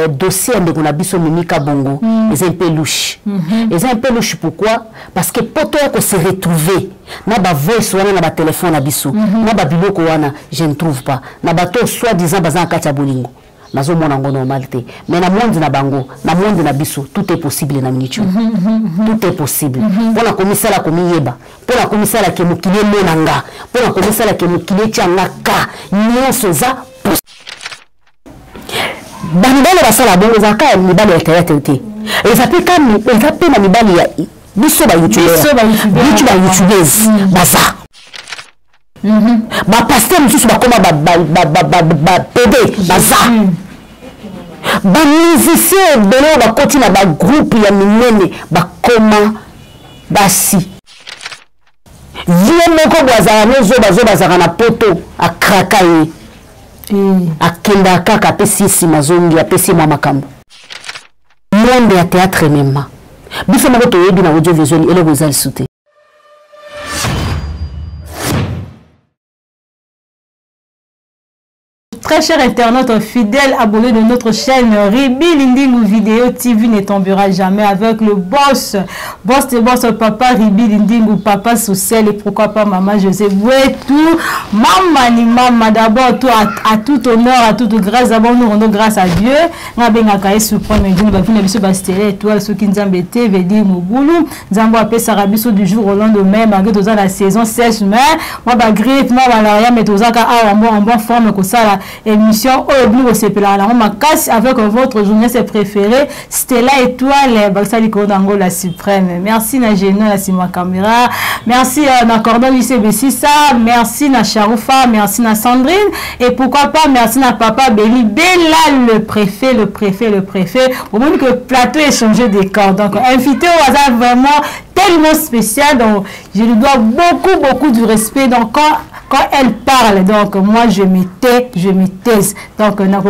dossier de Gonabiso Mimika Bongo, c'est un peu louche. C'est un peu louche pourquoi? Parce que pour toi que se retrouver, na ba voice wana na ba téléphone na biso, na ba biloko wana, je ne trouve pas. Na ba to soi-disant bazan kacha bolingo. Nazo mona ngo normalité. Mais na monde na bango, na monde na biso, tout est possible na minichu. Tout est possible. Pour la commissaire la komiyeba, pour la commissaire la kemukile monanga, pour la commissaire la kemukile tiangaka, nyonso za banibale basala bongo zaka mibale ya théâtre. Et ça peut comme il va peine mibale ya biso ba youtubeurs baza. Ba pasteur mususu ba koma ba PD baza. Ba musicien belo ba koti na ba groupe ya minene ba koma basi. Vie moko bwazana nozo bazana na poto akrakaye. Akenda kaka pesisi mazongi apesi mwa makambo. Monde ya théâtre même. Biso moko toyebi na audiovisuel ele bozali souté. Très chers internautes fidèles abonnés de notre chaîne Ribi Lindingu Vidéo TV ne tombera jamais avec le boss de boss papa Ribi Lindingu, papa social et pourquoi pas maman José Bouetou, maman ni maman d'abord toi à tout honneur, à toute grâce, d'abord nous rendons grâce à Dieu. Nga benga kaye suprême Dieu va venir biso bastele étoile ce qui nzambe te veut dire mobulu nzambo apé sarabiso du jour au lendemain malgré dans la saison sèche mais moi ba grippe moi malaria mais tozaka en bonne forme que ça émission au sepela la ma casse avec votre journaliste préféré Stella Étoile Balsali Kondango la suprême. Merci na Geno la Sima Caméra, merci na Cordon UCBC ça, merci na Charoufa, merci na Sandrine et pourquoi pas merci na Papa Béli Bella le préfet au moment que le plateau est changé de décor donc invité au hasard vraiment tellement spécial donc je lui dois beaucoup du respect donc quand elle parle, donc moi je me tais. Donc on a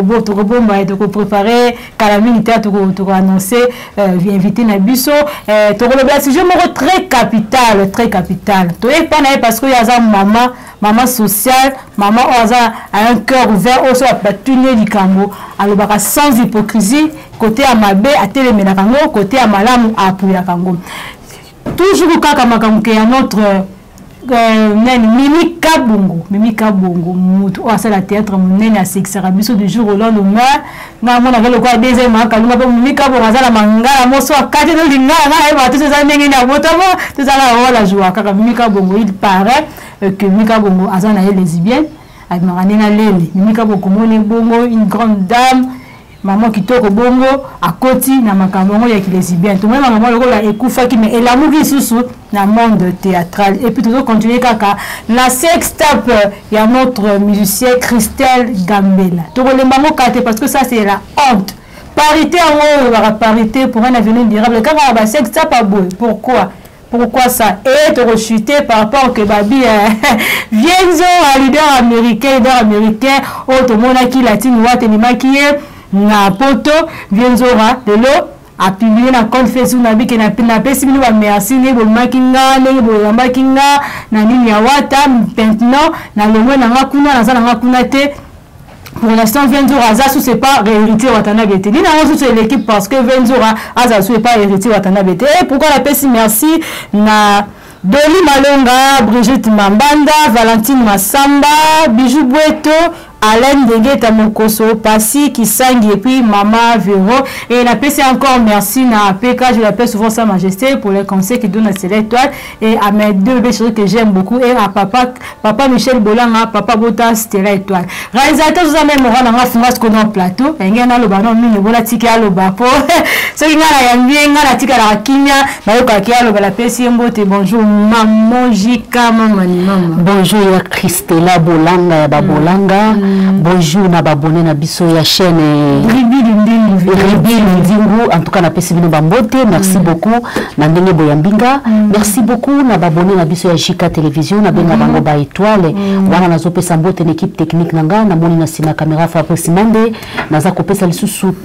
préparé Calamine tu annoncer inviter Nabiso le sujet très capital. Tu es pas parce que y a maman sociale, maman a un cœur ouvert au soit batuné du Congo. Alors sans hypocrisie, côté à Mabé à Téléména Congo, côté à Malamu à Pouya Congo. Toujours quand Makamuke à notre Mimi Kabongo mutu asa la théâtre munene a sexera biso du jour au lendemain na mona velo kwa deuxième kalunga po Mimi Kabongo azala mangala moso akati no lingala na eba tous ces années na botamo tous ala wala joie kaka Mimi Kabongo il paraît que Mimi Kabongo azana lesbienne a marana lele Mimi Kabongo mone bongo une grande dame maman qui toko bongo à côté na makambo ya lesbienne tout même maman lokola ekufa ki mais elamu ki susu na monde théâtral et puis toujours continuer kaka la sextape il y a notre musicien Christelle Gambela to le maman kate parce que ça c'est la honte parité en haut la parité pour un avenir durable kaka ba sextape a boy pourquoi ça et te rechuter par rapport que babi Vienzo à leader américain auto monaki latine watenima qui est na poto Vienzora de l'eau a publié na compte Facebook na bi ke na pesi bino ba merci ne bo makinga ne bo makinga na nini ya wata maintenant na le mot na ngakuna na za na ngakuna te pour l'instant Vienzora Azasu c'est pas héritier Watana Bete ni na on sur l'équipe parce que Vienzora Azasu est pas héritier Watana Bete et pourquoi la pesi merci na Doli Malonga, Brigitte Mambanda, Valentine Massamba, Bijou Boueto, Alain Degueta Mokoso, Passi, Kisangi et puis Mama Véro. Et la PC encore merci na PK, je l'appelle souvent Sa Majesté pour les conseils qu'il donne à Stella Étoile et à mes deux bébés que j'aime beaucoup et à papa Michel Bolanga, papa Bota Stella Étoile. Réalisateur vous avez morale dans la finance qu'on a en plateau. Et il y a le banon mine voilà tika à l'obapo. Ce qui n'a rien bien, la tika la kinya, na yoka kia la PC mbote bonjour maman Jika maman. Bonjour ya Christella Bolanga ya Babolanga. Bonjour na babone na biso ya chaîne Ribi Lindingu en tout cas na pesi bino bambote merci beaucoup na ndenge boyambinga merci beaucoup na babone na biso ya Jika télévision na benga bango ba étoile wana nazo pesa mbote l'équipe technique nanga na moni na sima caméra Fabrice Mande naza kopesa lisusu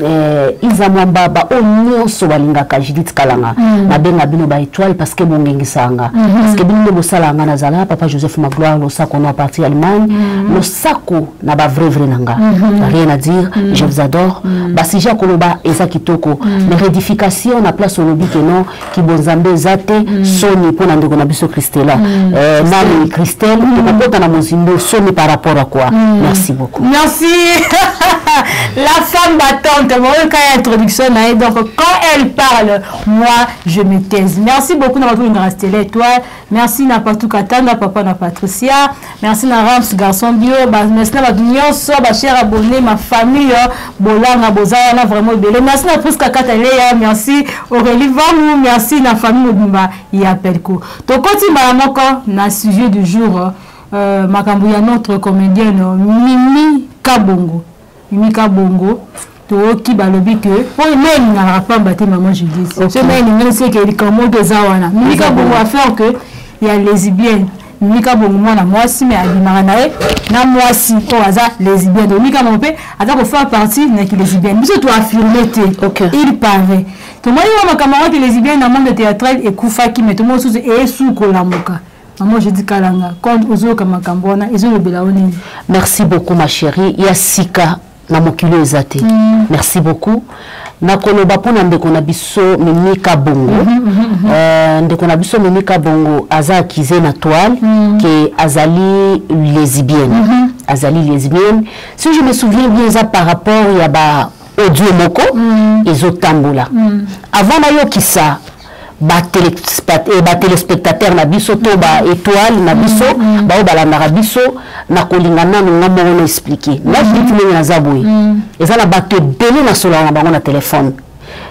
Iza Mwamba ba onyoso balingaka Judith Kalanga na benga bino ba étoile parce que bongengisanga parce que bino bosala nga nazala papa Joseph Magloire lo sako na parti Allemagne lo sako na ba vrai nanga. Rien à dire, je vous adore. Ba si ja koloba eza kitoko. Mais rédification na place au lobby que non qui bonzambe zate soni pour ndeko na biso Christella. Nani Christelle, tu peux na mozindo soni par rapport à quoi? Merci beaucoup. Merci. La femme battante, moi quand introduction donc quand elle parle, moi je me taise. Merci beaucoup d'avoir une grâce télé étoile. Merci na Patou Katanga, papa na Patricia. Merci na Rams garçon bio. Merci na Badunion, so ba cher abonné, ma famille, Bolanga Bozana vraiment belé. Merci na Priska Katalea, merci Aurélie Vamou, merci na famille Modumba Yapelko. Donc continue moko na sujet du jour makambo ya notre comédienne Mimi Kabongo. Mimi Kabongo. Qui balobi que pour même na pas battre maman Judith. Ce même même c'est que comment que ça wana. Mimi Kabongo a fait que il y a lesbienne. Mimi Kabongo mwana mwasi mais abimaka nae na mwasi o aza lesbienne. Donc Mimi Kabongo pe ata ko faire partie na ki lesbienne. Biso to affirmer te. Il paraît. To moi ma camarade lesbienne na monde théâtral et kufaki mais to moi sous et sous kolamuka. Maman je dis kalanga quand ozo kama kambona ezo lobela oni. Merci beaucoup ma chérie. Ya sika na mokilo ezate. Merci beaucoup. Na koloba pona ndeko na biso Mimi Kabongo. Ndeko na biso Mimi Kabongo aza accusé na toile que azali lesbienne. Azali lesbienne. Si je me souviens bien ça par rapport ya ba audio moko ezotambola. Avant na yo kisa ba téléspectateur na biso to ba étoile na biso ba balanda biso na kolingana na ngamo expliquer là je dis que na zaboué eza la bato belé na solo na bango na téléphone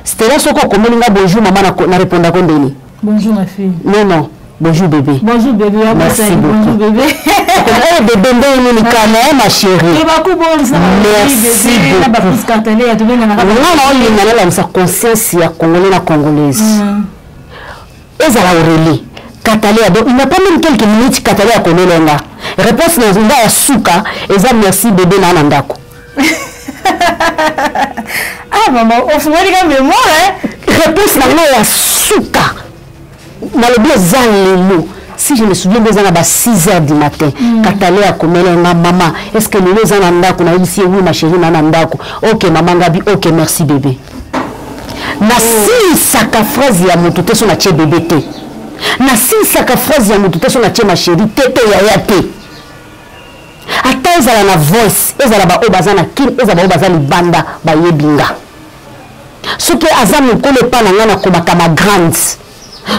c'était là soko komelinga bonjour maman na répondre ko ndeni bonjour ma fille non bonjour bébé bonjour bébé merci bonjour bébé bébé ndeni kana ma chérie merci beaucoup non la sa conscience ya congolais na congolaise ezala Aurélie Katalea donc il n'a pas même quelques minutes Katalea konelenga réponse na nzunda ya suka eza merci bébé na ndako ah maman au fond il mémoire réponse na ya suka na le bien zalelo si je me souviens bien à 6h du matin Katalea konelenga maman est-ce que nous en ndako na ici oui ma chérie na ndako OK maman Gabi OK merci bébé na si saka phrase ya mutu te so na tie bébé te na si saka phrase ya mutu te so na tie ma chérie te ya te ata ezala na voice ezala ba obaza na kin ezala ba obaza libanda ba yebinga soki aza mokolo pa na nga na komaka ma grande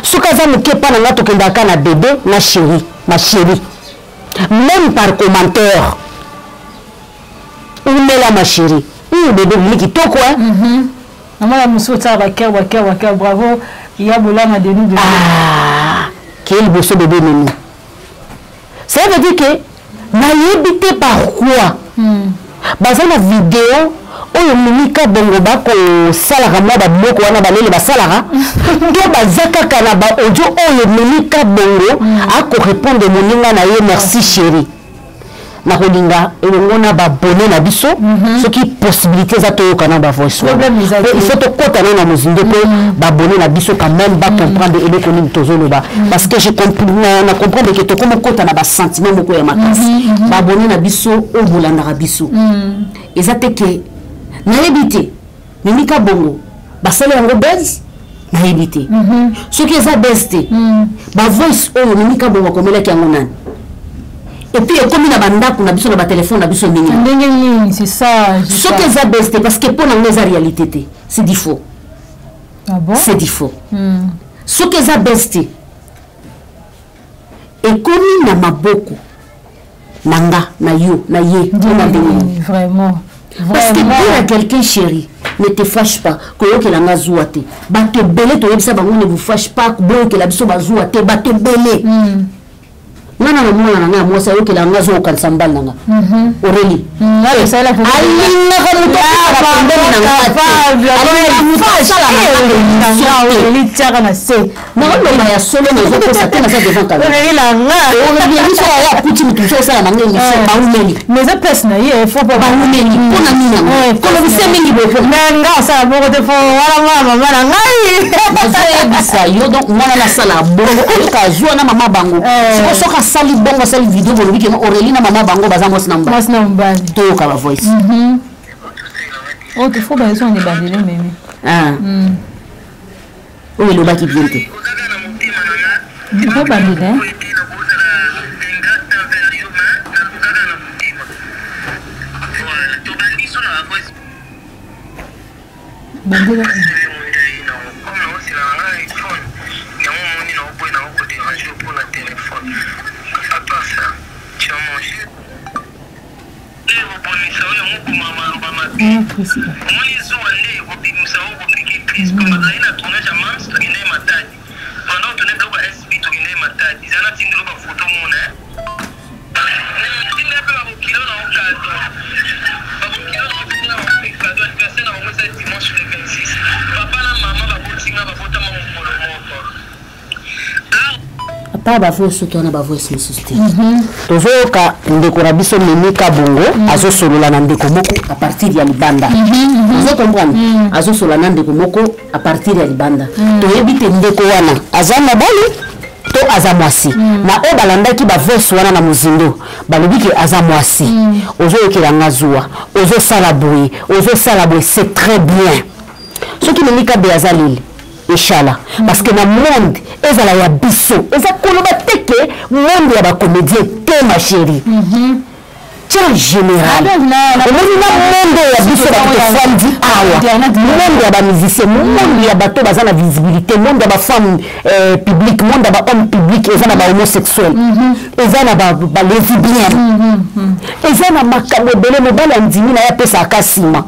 soki aza moke pa na nga tokendaka na bébé na chérie ma chérie même par commentaire umela ma chérie bébé liki toko maman la muso ça va bravo il y a bolama de nous quel beau bébé Mimi ça veut dire que na yebité pourquoi baza na vidéo oyo Mimi Kabongo ba ko salaka mwa ba bloko wana balele ba salaka to bazaka kana ba audio oyo Mimi Kabongo ako répondre moninga na ye merci chérie na kolinga elongona ba bonne na biso ce qui possibilité za to kana ba voice il faut to kota na mozindo ko ba bonne na biso quand même ba comprendre et le konim tozolo ba parce que je comprends na comprendre que to comme kota na ba sentiment moko ya makasi ba bonne na biso o bolanda na biso ezate ke na ebité Mimi Kabongo ba sala yango base na ebité ce qui est beste ba voice o Mimi Kabongo komela ki yango nani. Et puis comme na banda kuna biso na ba téléphone na biso ndenge c'est ça ce que ça beste parce que pour na les réalité c'est du faux. Ah bon c'est du faux. Ce que ça beste et comme na maboko nanga na yo na ye vraiment parce que dire à quelqu'un chéri ne te fâche pas que la ngazouate ba te belé to yebisa bango ne vous fâche pas que la biso bazouate ba te belé nana na mwana na moi ça que la ngazo au kansambal nanga Aurélie là ça la alinga comme to Aurélie tiara na se non non ya solo na zo ça tena ça devant camera Aurélie la nga Aurélie ça ya kuti mutu ça la mangi ba umeli mais ça pèse na ye faut pas ba umeli pona mina ko lo bise mingi bo nga ça bo ko te fo wala mama na ngai ça yo donc mwana la sala bo ka zo na mama bango c'est soka sali bongo sali vidéo bolobi ke Aurélie na maman bango baza mwasi na mbali to ka ba voice oh tu faut ba son de bandele meme oui le baki bien te ko bandele bandele ba voix surtout na ba voix susté tozoka ndeko na biso Mimika Bongo azo solola na ndeko moko à partir ya libanda vous comprenez azo solola na ndeko moko à partir ya libanda to yebite ndeko wana azana bali to azamwasi na o balandaki ba voix wana na muzindo balobiki azamwasi ozo yekela ngazua ozo sala boye c'est très bien ce qui Mimika Beazalil Inch'Allah parce que dans le monde ezala ya biso eza koloba teke monde ya ba comédien te ma chérie tiens général monde ya biso ba femme dit awa monde ya ba musicien monde ya bato baza na visibilité monde ya ba femme public monde ya ba homme public eza na ba homosexuel eza na ba lesbienne eza na makambo ebele mobali andimi na ya pesa akasima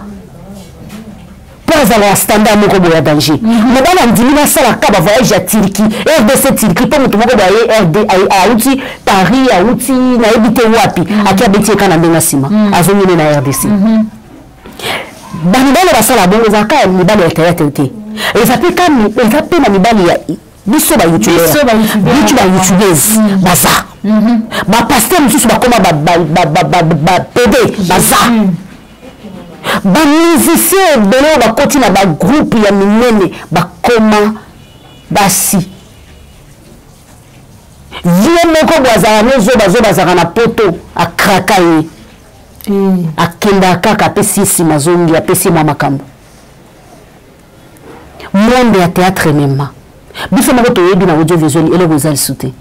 azala standard moko boya danger mobala ndimi na sala ka ba voyage à Turquie RDC Turquie pour mutu moko boya RD auti Paris auti na ebite wapi aki abeti kana ndenga sima azomine na RDC bandele basala bongo zaka mibali ya théâtre te ezapeka na mibali ya biso ba youtubers baza ba pasteur mususu bakoma ba PD baza ba musicien ebele bakoti na ba groupe ya minene bakoma basi vie moko bwazala nozo bazaka na poto akraka ye akenda kaka apesi nsima zongi apesi mwa makambo monde ya théâtre mema biso moko toyebi na audiovisuel eloko eza lisu te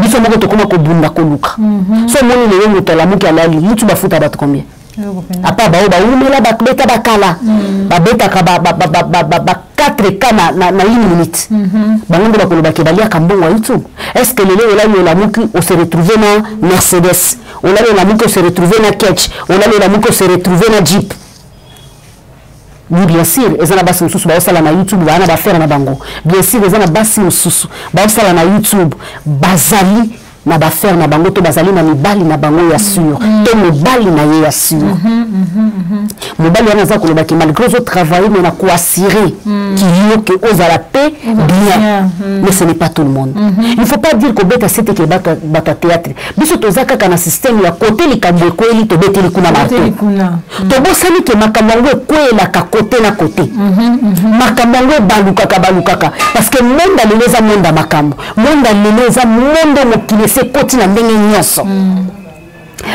biso moko tokoma kobunda koluka so moni lelo moto alamuki alali mutu bafuta bato combien apa bao baumela beta bakala babetaka ba 4 cas na 1 minute bango bakoloba ke balia kambongo YouTube est-ce que lelo olali olamuki on se retrouver na Mercedes olali olamuki on se retrouver na Ketch olali olamuki on se retrouver na Jeep oui bien sûr ezana basi mususu baosala na YouTube bana bafere na bango bien sûr ezana basi mususu baosala na YouTube bazali na bafere na bango to bazali na mibali na bango ya sûr to mibali na ye ya sûr mibali wana za koloba ki malgré zo travailler mais na ko assurer qu'il y que aux la paix bien mais ce n'est pas tout le monde il faut pas dire que beta c'était que bata théâtre biso tozaka kana système ya côté likambo ko eli to beteli kuna marto to bosani ke makambo ko ela ka côté na côté makambo balukaka parce que monde aleleza monde makambo monde aleleza monde mokile se koti na ndenge nyonso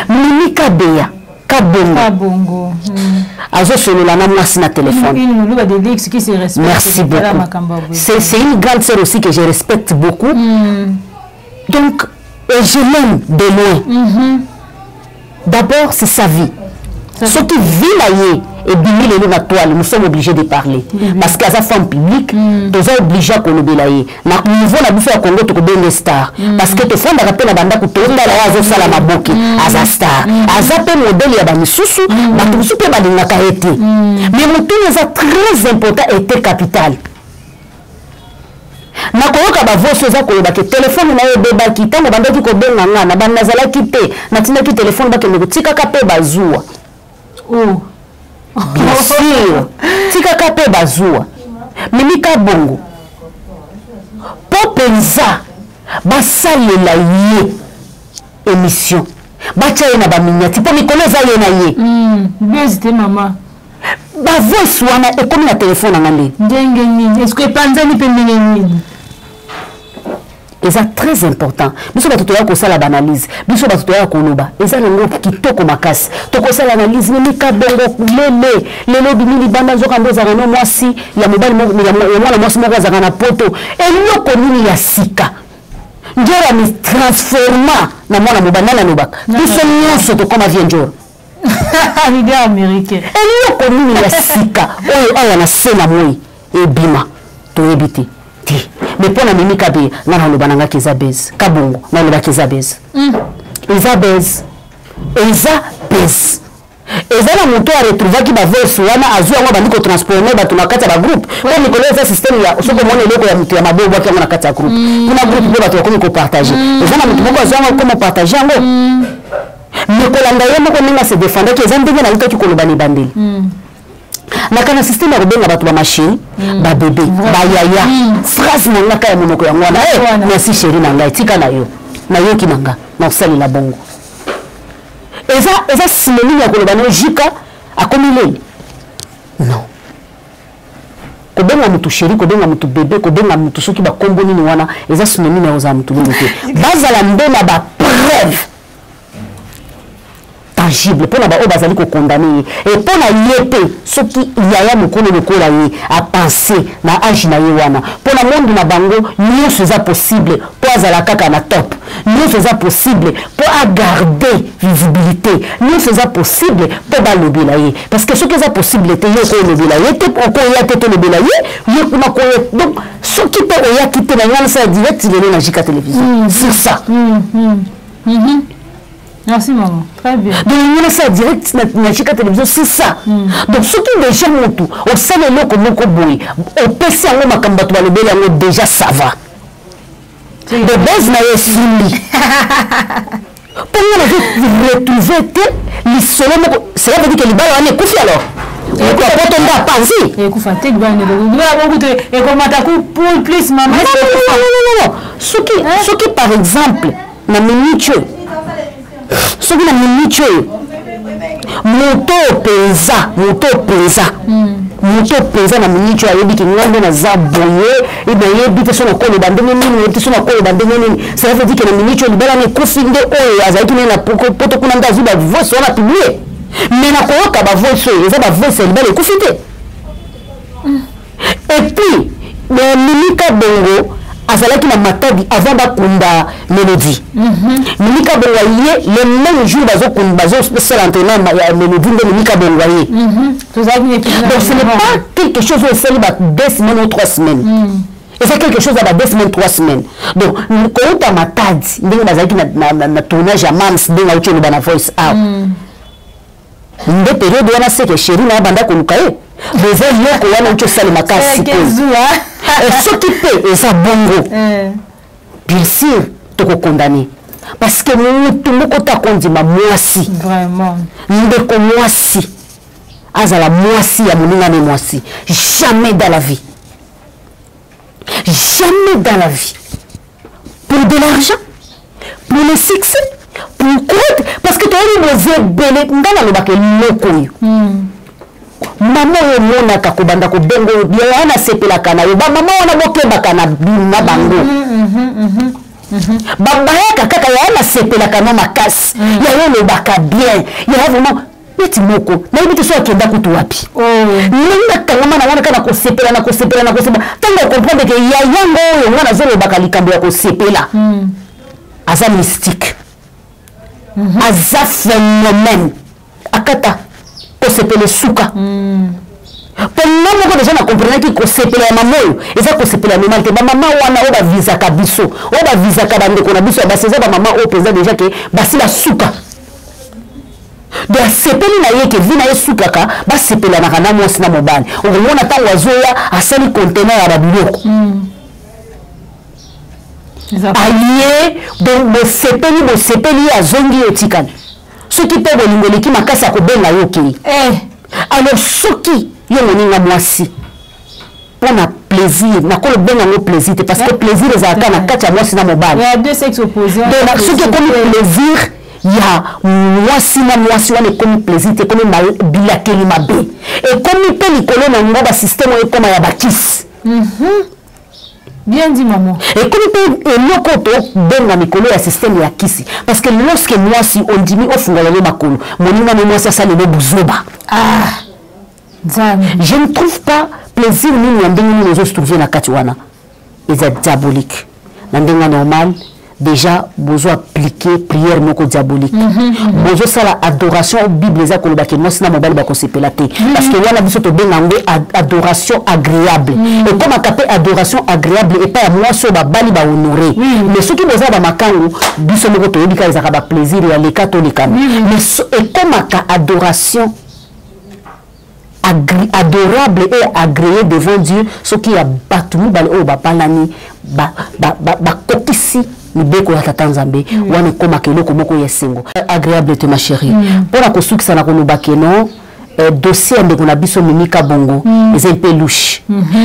Mimika Bea Kabongo azo solola na mwasi na téléphone merci beaucoup c'est une grande sœur aussi que je respecte beaucoup donc et je l'aime de loin d'abord c'est sa vie ce qui vit là et bimi lelo na toile nous sommes obligés de parler parce qu'à sa femme publique nous sommes obligés à kolobela ye na niveau na biso ya Congo to ko bende star parce que to fonda rappela banda ko tonda la azo sala maboki aza star aza pe modèle ya ba misusu ba to super ba linga ka été mais mutu est très important était capital na koyoka ba voice za koloba ke téléphone na yo beba kitango banda ki ko benga nga na banda zala kite na tina ki téléphone ba ke me tika ka pe bazua oh bien sûr tika ka pe bazua Mimika Bongo popenza basalela ye émission bacha ye na ba minyati po mikoleza ye na ye bezite mama ba voice wana ekomi na téléphone ngande ndenge nini est-ce que panzani pe ndenge nini c'est très important. Biso ba tutoya ko sala analyse, biso ba tutoya ko loba. Eza ngo kitoko makasi. Toko sala analyse ni kabongo lele bimili banda zo kambo za no mwasi ya mobali ya mwana mwasi moko za na poto. Eloko nini ya sika. Njora mi transforma na mwana mobali na lobaka. Biso nyonso to koma vie njora. Idée américaine. Eloko nini ya sika. Oyo aya na sena moi ebima to ebiti. Mais pour la mimi kabe na na loba nanga keza base kabongo na loba keza base eza base eza na moto a retrouver ki ba verse wana azua ngo bandiko transformer ba tunakata ba groupe kwa nikolo eza système ya soko mona eloko ya mutu ya mabobo kwa na kata groupe kuna groupe ba to ko ko partager eza na mutu moko azua ngo ko partager ngo nikolanda yemo ko ninga se défendre ki eza ndenge na luka ko loba ni bandeli na kana système ya kobenga bato ba machine ba bébé ba yaya phrase mo ngaka ya monoko ya ngwana merci chérie na ngai tika na yo kinanga na osali la bongo eza synonyme ya koloba no jika akomi leli non kobenga mutu chérie kobenga mutu bébé kobenga mutu soki ba kombo nini wana eza synonyme ya oza mutu leli te bazala mbena ba preuve tangible pour na bazali ko condamner et pour na yete ce qui yaya mukolo lokola ye a penser na âge na ye wana pour na monde na bango nous c'est possible pour azala kaka na top nous c'est possible pour a garder visibilité nous c'est possible pour ba lobela ye parce que ce qui est possible te yo ko lobela ye te ko ya te to lobela ye yo kuma ko donc ce qui te oya qui te na ngana sa direct il na jika télévision c'est ça. Merci maman, très bien. Donc il y a ça direct na chika télévision c'est ça. Donc ce qui déjà moto au sein de loko moko boy au PC ngo makamba to balobela ngo déjà ça va. De base na yesuli. Pour nous retrouver l'isolo moko cela veut dire que libala on est coufi alors. Et quoi pour tomber à penser. Et kufa te ba ne beaucoup et comment ta coup pour plus maman. Non. Ce qui par exemple na minute ce qui na minute moto pesa na minute ayebi ki ngombe na za boye et bien yebi te sona ko le bandenge nini te sona ko le bandenge nini ça veut dire que na minute libala ne kufinde oyo azaki na poto kuna ndazu ba voice wana publier mais na koyoka ba voice oyo eza ba voice libala ekufite et puis Mimika Bongo azalaki na matadi avant bakunda Mélodie. Mimika Bongo le même jour bazo spécial entraînement ya Mélodie de Mimika Bongo yé. Donc ce n'est pas quelque chose où c'est 2 semaines ou 3 semaines. Et c'est quelque chose à 2 semaines 3 semaines. Donc quand on a matadi ndenge bazalaki na tournage ya Mams ndenge aucho le bana voice out. Nde période wana c'est que chérie na banda koluka ye. Des yoko wana aucho sale makasi. Et ce qui peut, et ça bongo, bien sûr, tu peux condamner. Parce que nous, tout le monde a dit, moi si. Vraiment. Nous, moi si. Azala, moi si, à mon nom, moi si. Jamais dans la vie. Jamais dans la vie. Pour de l'argent, pour le succès, pour quoi? Parce que tu as eu belé, dans la bac, le maman mona ka kobanda ko bengo bien ana sepela kana yo ba maman wana bokeba kana bina bango baba ya kaka ya ana sepela kana makasi ya yo le baka bien ya vraiment petit moko na ibiti so akenda kutu wapi ninga kangama na wana kana ko sepela tango comprendre que ya yango yo wana zo le baka likambo ya ko sepela aza mystique aza phénomène akata sepele suka pendant que déjà na comprendre ki ko sepela mamoyo eza ko sepela normal te ba mama wana o ba visa ka biso o ba visa ka bande ko na biso ba seza ba mama o pesa déjà que basi la suka de sepeli na ye ke vina ye suka ka ba sepela na kana mo sina mobali o mona ta wazoya asali container ya babiloko aye donc bo sepeli ya zongi etikani ce qui peut voler qui m'a cassé à kobenga yoki. Alors ce qui yo moninga mwasi pour na plaisir na ko benga no plaisir parce que plaisir les aka na kati ya mwasi na mobali. Il y a deux sexes opposés. Donc ce qui est comme plaisir il y a mwasi wana comme plaisir te comme bilakeli mabe et comme pe likolo na ngoba système o comme ya bakis. Bien dit, maman. Et comme le côté ben mikolo ya système ya kisi parce que lorsque moi si on dit mi ofungala le makolo moninga moi ça le buzoba je ne trouve pas plaisir ni ya ndenge ni se trouver na katiwana est diabolique na ndenge normal déjà besoin appliquer prière moko diabolique besoin ça la adoration bible za koloba ke moi sina mobali ba kosepela te parce que wana biso to benga adoration agréable et comme akapé adoration agréable et pas moi so ba bali ba honorer mais ce qui besoin ba makangu biso moko to yebika ezaka ba plaisir ya les catholiques mais et comme aka adoration adorable et agréé devant Dieu ce qui a battu bali o ba palani ba kokisi Nibeko ya tatanzambe wane koma keloko moko yesengo agréable te ma chérie pour la construction na koloba keno dossier de na biso mimika bongo est un peu louche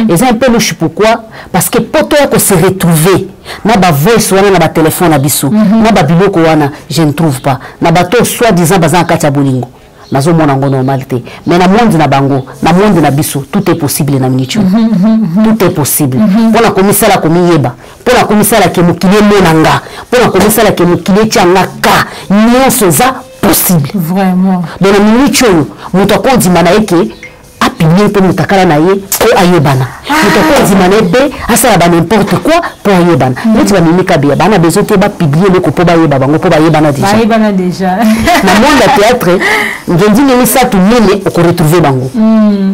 est un peu louche pourquoi parce que poto ya ko se retrouver na ba voice wana na ba téléphone na biso na ba biloko wana je ne trouve pas na bato soit disant bazan kata bolingo nazo mona ngo normalité mais na monde na bango na monde na biso tout est possible na minichu tout est possible pour la commissaire la komiyeba pour la commissaire la ke mukile monanga pour la commissaire la ke mukile tianga ka nyonso za possible vraiment dans la minichu muto ko ndimana eke apimie pe mutakala na ye ko ayebana muto ko ndimana pe asala ba n'importe quoi pour ayebana mutu ba mimika bia bana besoin te ba publier le ko po ba yeba bango po ba yebana déjà na monde ya théâtre ngendi ni ça tout nene ko retrouver bango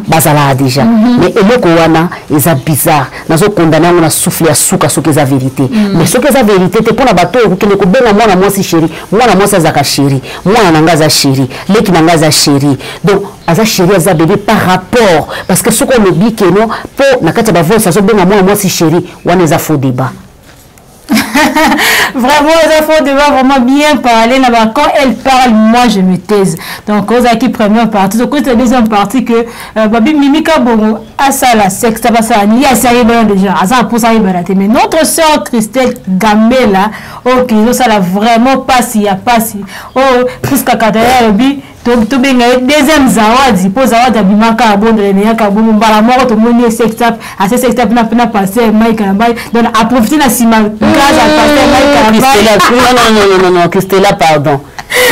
bazala déjà mais eloko wana eza bizarre nazo condamner on a soufflé à souka ce que za vérité mais ce que za vérité te pona bato ko kele ko benga mwana mwasi chéri mwana mwasi za ka chéri mwana nanga za chéri leki nanga za chéri donc aza chéri aza bébé par rapport parce que ce qu'on oublie que non pour na kati ba voix ça so benga mwana mwasi chéri wana eza faux débat. Vraiment, les infos devaient vraiment bien parler. Quand elle parle, moi je me taise. Donc, aux acquis première partie. Donc, c'est la deuxième partie que Babi Mimika Bongo a ça la sexe, ça va ça, il y a ça déjà. Ça pour ça mais notre soeur Christelle Gambela, ok, ça l'a vraiment pas si, y a pas si. Oh, jusqu'à Kataya Obi. To benga deuxième zawadi po zawadi bimaka abonde le nyaka bomu mbala moko to moni sextap a sextap na passer Mike na bai donc a profiter na sima grâce à passer Mike na bai non Christella pardon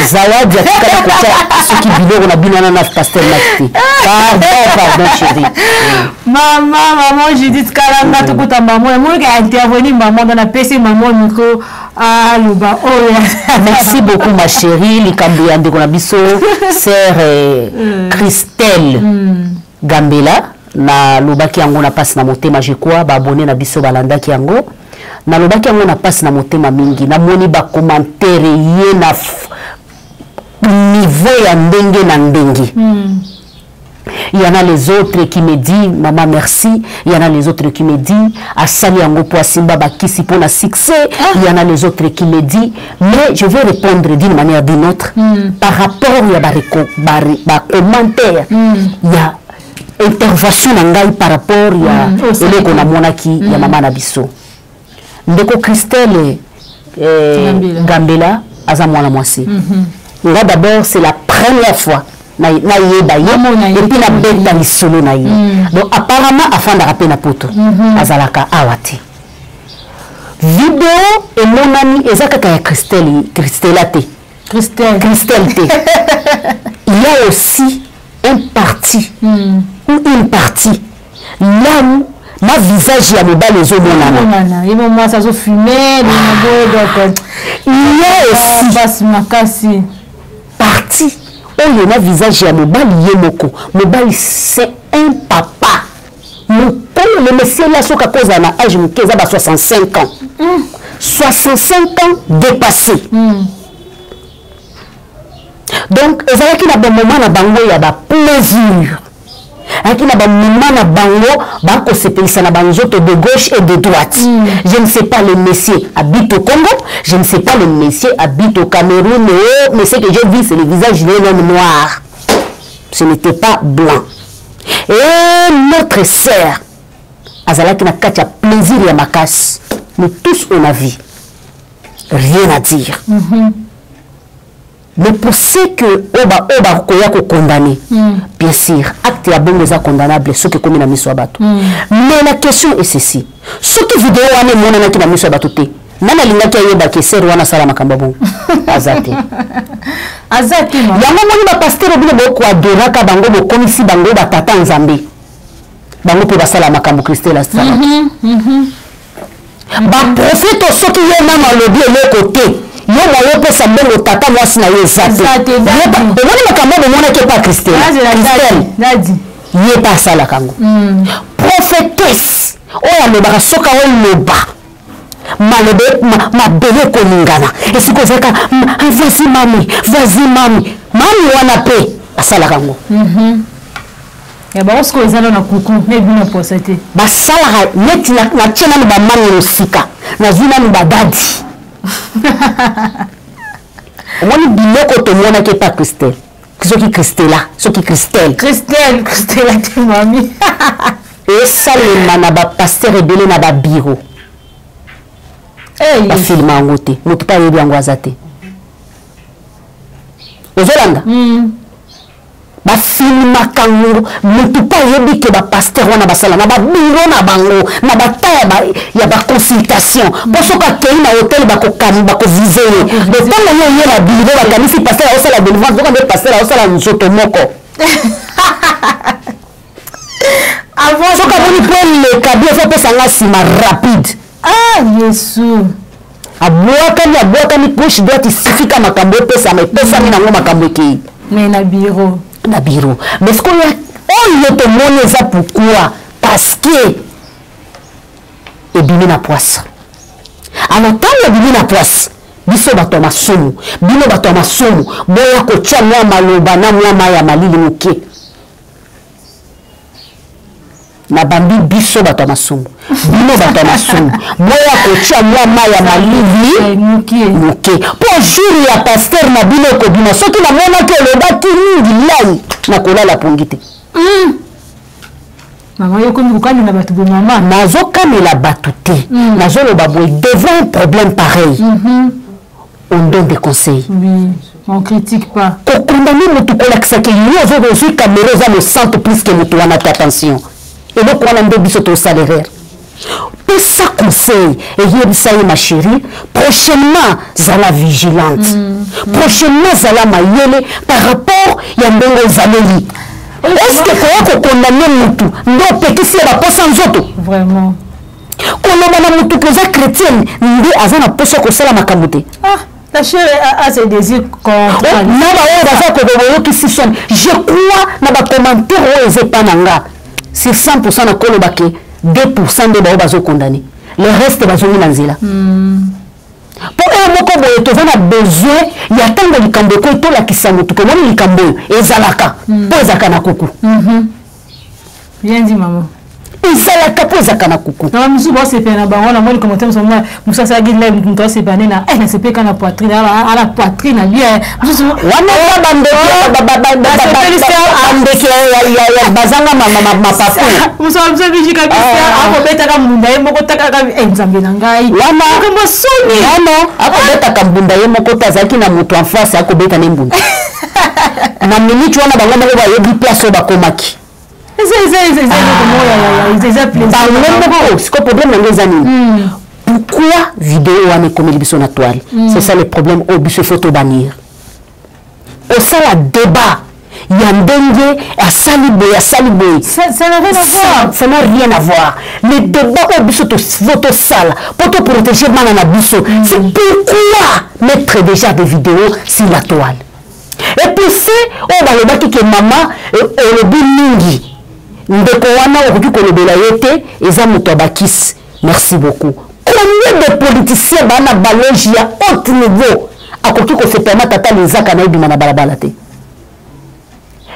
zawadi akala kocha ce qui biloko na binana na pasteur Mike pardon chérie maman Judith Kalanga to kuta maman moi qui a intervenir maman dans la PC maman micro Aluba, merci beaucoup ma chérie, likambo ya ndeko na biso sœur Christelle Gambela na lobaki yango na passe na motema je crois ba abonné na biso balanda ki yango na lobaki yango na passe na motema mingi na moni ba commentaire ye na niveau ya ndenge na ndenge. Il y en a les autres qui me disent maman merci, il y en a les autres qui me disent asali yango po simba bakisi pour la succès, il y en a les autres qui me disent mais je vais répondre d'une manière ou d'une autre par rapport il y a ba commentaire il y a intervention ngai par rapport il y a eleko na monaki ya mama na biso ndeko Christelle Gambela aza mwana mwasi là d'abord c'est la première fois na yeba ye et puis na beta lisolo na ye donc apparemment afin de rappeler na poto azalaka awati vidéo et mon ami ezaka ya Christelle te il y a aussi un parti ou une partie là où ma visage ya mobile ezo monana et moi ça zo fumer il y a aussi passe makasi partie où il y a visage à mobile yemoko mobile c'est un papa le monsieur là sur cause à âge mukeza ba 65 ans 65 ans dépassé donc ezala ki na bon moment na bango ya ba plaisir aki na ba moment na bango ba ko sepelisa na banzoto de gauche et de droite je ne sais pas le monsieur habite au Congo, je ne sais pas le monsieur habite au Cameroun mais ce que j'ai vu c'est le visage d'un homme noir, ce n'était pas blanc et notre sœur azala ki na kati ya plaisir ya makasi nous tous on a vu rien à dire mais pour ce que oba koya ko condamner bien sûr acte ya bongo est condamnable ce que comme na miso bato mais la question est ceci ce que vidéo wana mona na kina miso bato te nana linga ki yeba ke ser wana sala makamba bongo azate ma yango moni ba pasteur obile boko adoraka bango bokomisi bango batata nzambe bango pe basala makambo Christelle asala ba prophète soki ye mama lobi eloko te yo moyo pe sa bongo tata mwasi na ye zate omoni makambo bomona ke pa Christelle ye pa asala kango prophétesse oyo alobaka soka oyo loba mabele koningana esiko ezaka vas-y mami wana pe asala kango ya baosko ezalo na kuku nebina posa te basalaka neti na tie nanu bamani mosika nazwi nanu badadi omoni biloko tomonaki epa Christelle soki Christelle te mami esalema na bapaster ebele na babiro bafilma yango te moto pa yebi yango aza te ozolanda bafilmaka yango moto pa yebi ke bapaster wana basala na babiro na bango na bata ya baconsultation mpo soki akei na hotel bakovise ye letango ye na biro bakanisi paster aosala délivrance soki nde paster aosala nzoto moko soki amoni mpo eleka bi efo apesanga nsima rapide yesu abwakami push droite isifika makambo epesama epesami nango makambo ekei mais na bureau mais ce qu'on oyo tomoni eza pourquoi parce que ebimi na poisse alors ntango ebimi na poisse biso bato ya masumu bino bato ya masumu boya kotia mwa maloba na mwa mai ya malili moke na bambi biso bato ya masumu bino bato ya masumu boya kotia mwa mai ya malili moke mpo jour ya paster na bino ekobima soki namonaki olobaki mingi lai na kolala pongi te nazokamela bato te nazoloba boye devant un problème pareil on donne des conseils on critique pas kokondamne motu kolakisaki yo ozozwi caméra oza le centre plus que motu wana te attention eloko wana nde biso tosaleraire pesa conseil eyebisa ye ma chérie prochainement zala vigilante prochainement zala mayele par rapport ya ndenge ozaleli est-ce que koya kokondamne motu nde opekisi ya baposa nzoto vraiment koloba na motu koza chrétienne nde aza na poso kosala makambo te ta chérie a ses désirs contre na baoyo baza koboboyokisi soni je crois na bacommentaire oyo eza epa na nga sur 100% na kolobake 2% nde bao bazokondane le reste bazongi na nzela mpo oyo moko boye toza na besoin ya ntango likambo ekoyi tolakisa motu komoni likambo oyo ezalaka mpo ezalaka na kuku bien dit maman ezalaka mpo ezalaka na kuku misu baosepela na bango na moni commentaire mosu mosu asalaki live moto asepela nde nasepelaka na poitrine ala poitrine na bien wana bandeke ya bazanga mapapu mosu biji kabisa akobetaka mbunda ye moko takaka nzambe na ngai wana soni akobetaka mbunda ye moko te azalaki na moto en face akobeta ne mbunda na minute wana bango moko bayebi place oyo bakomaki problème nango eza nini pourquoi vidéo wana ekomeli biso na toile c'est ça le problème oyo biso efo tobannir osala débat ya ndenge asali boye ça n'a rien à voir le débat oyo biso fo tosala mpo toprotéger bana na biso c'est pourquoi mettre déjà des vidéos sur la toile et puis c'est oyo balobaki ke mama olobi mingi ndeko wana okoki kolobela ye te eza moto abakisi merci beaucoup combien de politiciens bana baloge ya haut niveau akoki kosepema tata lezaka na ebima na balabala te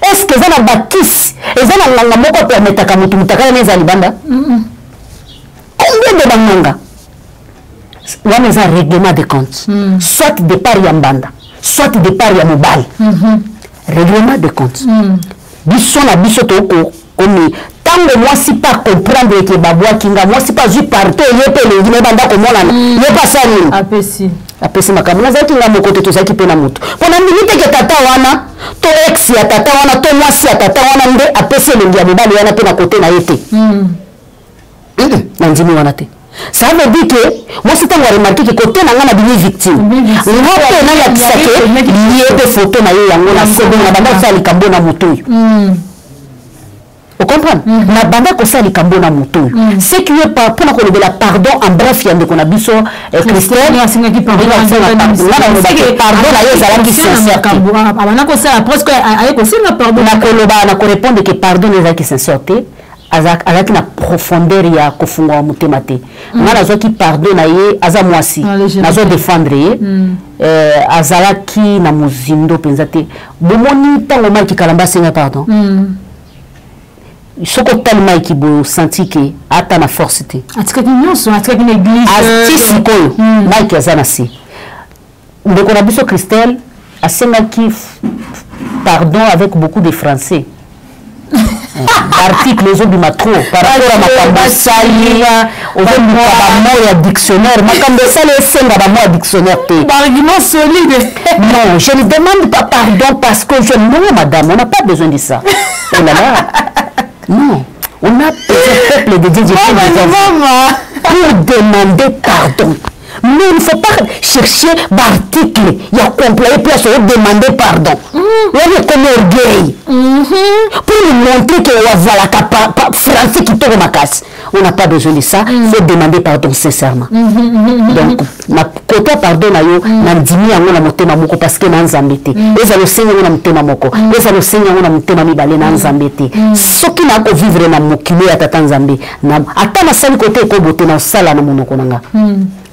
est-ce que eza na bakisi eza na nganga moko apermetaka motu mutakala na eza libanda combien de banganga wana eza règlement de compte soit départ ya mbanda soit départ ya mobali règlement de compte biso na biso toko omi tango mwasi pas comprendre que babwa kinga mwasi pas ju partout ye pe lengi me banda ko monana ye pas ça nini apesi apesi makambo nazalaki nga moko te tozalaki mpe na motu mpona ndimi teke tata wana to ex ya tata wana to mwasi ya tata wana nde apesi elongi ya mobali wana mpe na kote na ye te na ndimi wana te ça veut dire que mwasi ntango aremarke ke kote na nga na bini victime nga mpe nayakisa ke ye mpe foto na ye yango na sebongo na banda kosala likambo na motu oyo comprendre na banda kosala likambo na motu oyo ce qui est pas mpona kolobela pardon en bref ya ndeko na biso Christelle pardon na ye ezalaki sincère na koloba na korépondre ke pardon ezalaki sincère te azalaki na profondeur ya kofungwa motema te nga nazwaki pardon na ye aza mwasi nazo défendre ye azalaki na mozindo mpenza te bomoni ntango maki kalamba asenga pardon soko otali maki boye osanti ke ata na force te atikaki nyonso atikaki na église ati sikoyo maki aza na se ndeko na biso Christelle asengaki pardon avec beaucoup de français article ezobima trop par rapport à makambo asali ozobima bamo ya dictionnaire makambo esali esenga bamo ya dictionnaire te argument solide non je ne demande pas pardon parce que je non madame on n'a pas besoin de ça oh là là non on a besoin peuple de Dieu pour demander pardon. Mais il ne faut pas chercher l'article, il y a complet, puis à demander pardon. Il y a comme orgueil. Pour nous montrer que voilà, français qui tombe ma casse. On n'a pas besoin de ça, il faut demander pardon sincèrement. Donc, na côté pardon, na ndimi yango na motema moko parce que na nzambete. Eza lo senga na motema moko. Eza lo senga na motema mibale na nzambete. Soki na ko vivre na mokilo ya tata nzambe. Na ata na sali côté ko bote na sala na monoko nanga.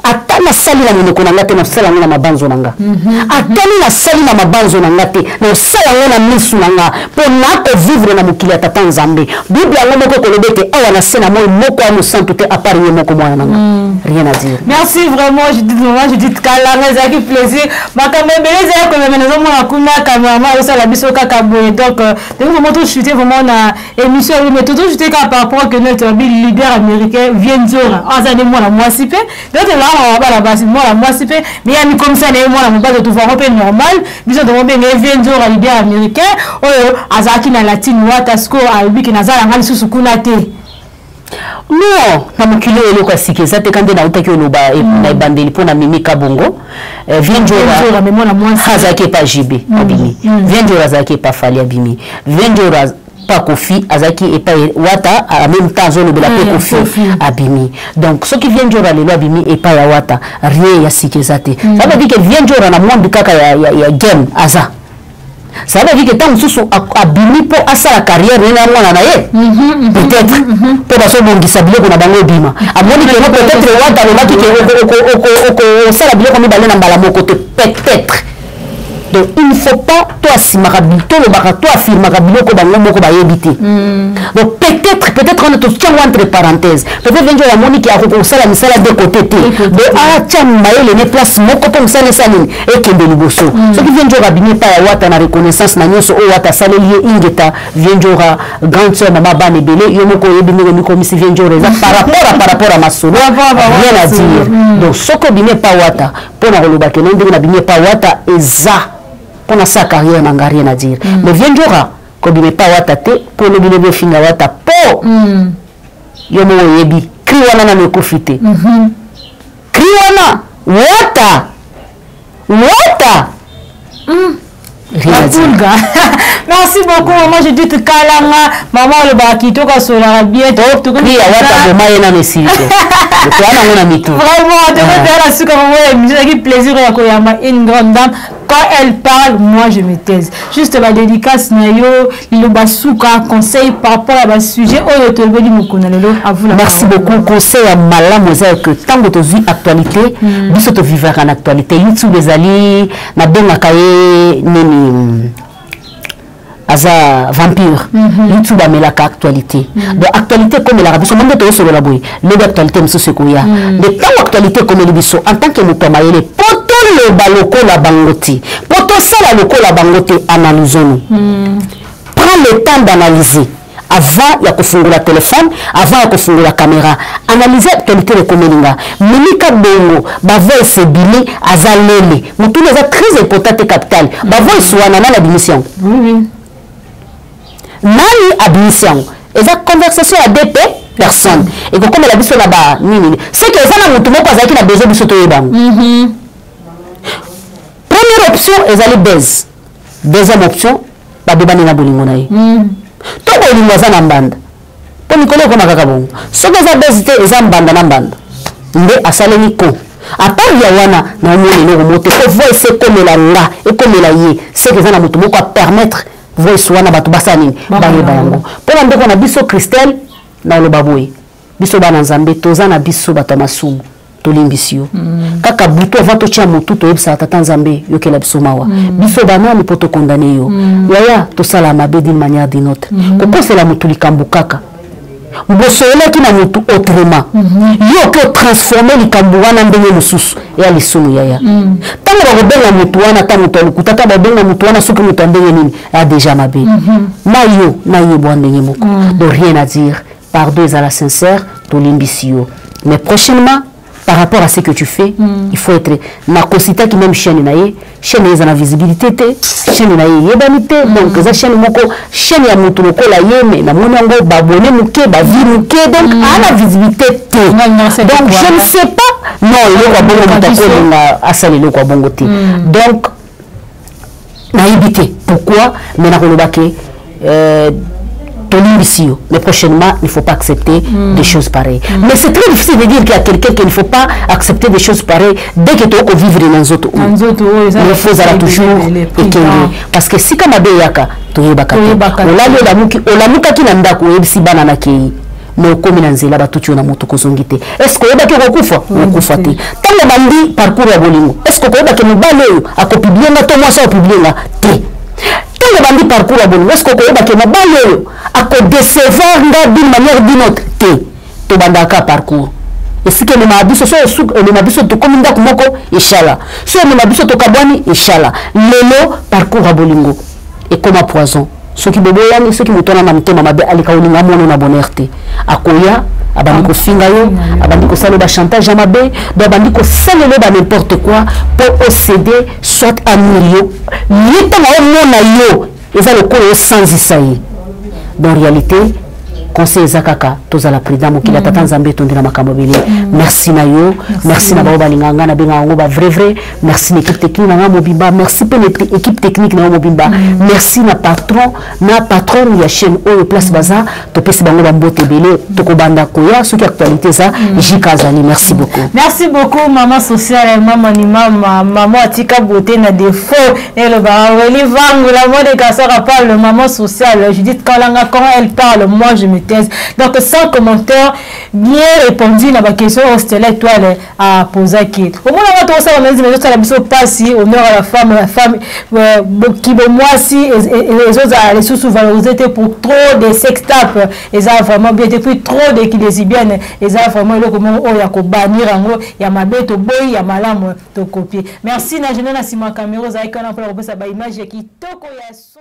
Ata na sali na monoko nanga te na sala na mabanzo nanga. Ata na sali na mabanzo nanga te na sala na misu nanga. Pour na ko vivre na mokilo ya tata nzambe. Bible yango moko ko lobete awa na sena mo moko à nous sentir à part moko mwana nanga. Rien à dire. Merci vraiment, je dis kalanga ça qui plaisir. Ma caméra beleza ko na maison mo akuna cameraman osa la biso kaka boye donc de moment tout chuter vraiment na émission mais tout chuter par rapport que notre leader américain vient zora. Asa de moi la moi sipé. Donc là on va la base moi la moi sipé mais il y a comme ça né moi la base de tout voir un peu normal. Biso de mombe vient zora leader américain. Oyo azaki na latine wata score albi ki nazala ngani susu kuna te. Non, na mokilo eloko asike ça te kande na utaki oloba na ebandeli pona mimi kabongo vient jora mais moi la moi azaki pa jibe abimi vient jora azaki pa fali abimi vient jora pas kofi azaki et pas wata en même temps zone de la kofi abimi donc ce qui vient jora lelo abimi et pas ya wata rien ya sike ça te ça veut dire que vient jora na monde kaka ya game aza. Ça veut dire que tant que tu as abîmé pour la carrière, peut-être pour la seconde qui s'habille qu'on a dans le bima. À mon avis, peut-être peut-être. Donc il ne faut pas toi si marabito le barato affirme marabilo ko bango moko ba yebité. Donc peut-être on est tout entre parenthèses. Peut-être venir la monique a ko sala misala de côté té. De a tchamba les place moko to misala saline et que de liboso. Ce qui vient jora bini pa ya wata na reconnaissance na nyoso o wata salelier ingeta vient jora grande sœur mama bane belé yo moko yebini ko komisi vient jora par rapport à masolo. Rien à dire. Donc ce que bini pa wata pour na roloba que ndenge na bini pa wata eza pour sa carrière n'a rien à dire. Mais vient jora comme il n'est pas watate pour le billet de finga wata po yomo yebi kriwana na me kofite kriwana wata merci beaucoup maman je dis te kalanga maman le bakito ka sola bien to kriya wata boma yena mesito to ana ngona mitu vraiment de faire la suka maman j'ai plaisir ya koyamba une grande dame. Quand elle parle, moi je me taise. Juste la dédicace, le basuka, conseil par rapport à ce sujet. Merci beaucoup. Conseil à Malam que tant que tu vis actualité, tu te vivre en actualité. YouTube les alliés, na benga kaye neni aza vampire. YouTube a melaka actualité. Donc actualité comme la rabiso, monde to solo la boy. Le actualité mso sekoya. De tant actualité comme le biso en tant que mutomayele poto le baloko la bangoti. Poto ça la loko la bangote analysons. Prends le temps d'analyser. avant ya kufungula téléphone, avant ya kufungula caméra. Analyser actualité de komelinga. Mimika bongo, ba voice bini azalele. Mutu les a très important capital. Ba voice wana na la démission. Oui. Nani admission. Et la conversation à deux personnes. Et comme la biso là-bas, c'est que ça na mutu moko azaki na besoin biso to yebang. Première option, ils allaient baise. Deuxième option, ba debani na bolingo na ye. To bolingo za na mbanda. Po Nicolas ko makaka bongo. So que za baise te za mbanda na mbanda. Nde asaleni ko. À part yawana na omoni no moto ko voice comme la nga et comme la ye, c'est que ça na mutu moko permettre voice wana batu basani ba yeba yango. Po ndeko na biso Christelle na lo baboy. Biso bana nzambe toza na biso batamasumu. Limbisio kaka buto avant to tia mutu to yebisa tata nzambe yokela biso mawa biso bana ni poto condamner yo yaya to sala mabe d'une manière d'une autre ko c'est la mutu likambu kaka mbosola ki na mutu autrement yo ko transformer likambu wana ndenge mususu ya lisumu yaya tango ba benga mutu wana tango to kutaka ba benga mutu wana suku mutu ndenge nini a déjà mabe na yo bo ndenge moko donc rien à dire pardon à la sincère to limbisio mais prochainement par rapport à ce que tu fais, il faut être na consita qui même chaîne naie, chaîne est na visibilité chaîne naie yebanité donc ça chaîne moko chaîne ya mutu moko la yeme na monango ba bonne muke ba vie muke donc à la visibilité donc je ne sais pas non il est bongo mutako na asali le kwa bongo te donc naïbité pourquoi mais na kolobake mais prochainement, il ne faut pas accepter des choses pareilles. Mais c'est très difficile de dire qu'il y a quelqu'un qu'il ne faut pas accepter des choses pareilles dès que tu as vivre dans les autres. Il faut toujours équilibrer. Parce que si comme Abeyaka, tu es bakate. Olamuka ki nanda ko ebisi banana ki. Mais comme dans zela ba tutu na moto ko zongite. Est-ce que yeba ki okufa? Okufa te. Tango bandi parcours ya bolingo. Est-ce que yeba ki mobalo akopublier na to moi ça publier na te. Le bandi parcours à bon est-ce que koyeba ke mabalo ako décevoir nga d'une manière d'une autre to bandaka parcours et si que le mabiso so le mabiso to kominda kumoko inshallah so le mabiso to kabwani inshallah lelo parcours à bolingo et comme un poison ceux qui boboyani ceux qui mutona na mtema mabe alika olinga mono na bonheur akoya abandi ko finga yo abandi ko salo ba chantage amabe abandi ko salelo ba n'importe quoi pour posséder soit amurio yita na mona yo eza le ko sans isaïe dans réalité conseil zakaka toza la président mokila tata nzambe tondela makambo bele merci na yo merci na ba balinganga na benga ngo ba vrai merci l'équipe technique na mobimba merci pour l'équipe technique na mobimba merci na patron ya chaîne oyo place baza to pesi bango ba mbote bele to ko banda koya soki actualité ça jikazali merci beaucoup maman sociale maman ni maman atika beauté na défaut et le ba weli vangu la mode kasora parle maman sociale Judith Kalanga quand elle parle moi je me taise. Donc sans commentaire bien répondu na ba question Stella étoile à poser qui au moins on va ça on dit ça la mission passe honneur à la femme qui bon moi si les autres les sous-valorisés pour trop de sex tap et ça vraiment bien depuis trop de qui lesbiennes et ça vraiment le comment on ya ko bannir ngo ya mabeto boy ya malamu to copier merci na jeune na sima caméra za icon pour ça ba image qui toko ya so